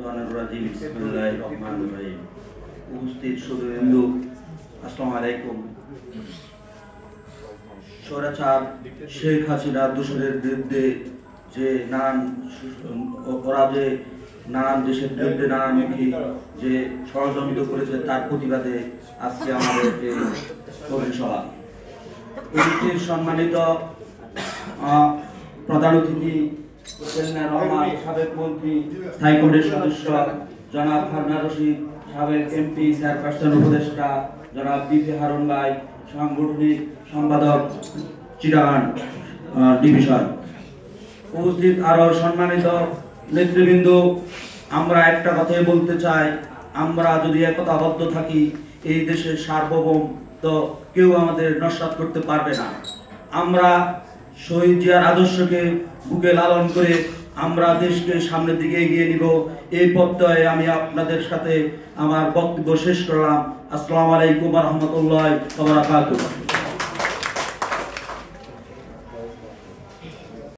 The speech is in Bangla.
শাইতানির রাজিম বিসমিল্লাহির রহমানির রহিম। উপস্থিত সুধীবৃন্দু, আসসালামু আলাইকুম। স্বৈরাচার শেখ হাসিনা দোসরের বিরুদ্ধে যে নানান দেশের বিরুদ্ধে নানানমুখী যে ষড়যন্ত্র করেছে তার প্রতিবাদে আজকে আমাদের কর্মী সভা। উপস্থিত সম্মানিত প্রধান অতিথি রহমান, সাবেক মন্ত্রী, স্থায়ী কমিটির সদস্য জনাব হারুন রশিদ, সাবেক এমপি, চেয়ারপারসন উপদেষ্টা জনাব বিপি হারুন ভাই, সাংগঠনিক সম্পাদক চিটাগাং ডিভিশন, উপস্থিত আরো সম্মানিত নেতৃবৃন্দ, আমরা একটা কথাই বলতে চাই, আমরা যদি একতাবদ্ধ থাকি এই দেশের সার্বভৌম তো কেউ আমাদের নস্যাৎ করতে পারবে না। আমরা শহীদ জিয়ার আদর্শকে বুকে লালন করে আমরা দেশকে সামনের দিকে এগিয়ে নিব। এই পর্যায়ে আমি আপনাদের সাথে আমার বক্তব্য শেষ করলাম। আসসালামু আলাইকুম ওয়া রাহমাতুল্লাহি ওয়া বারাকাতুহু।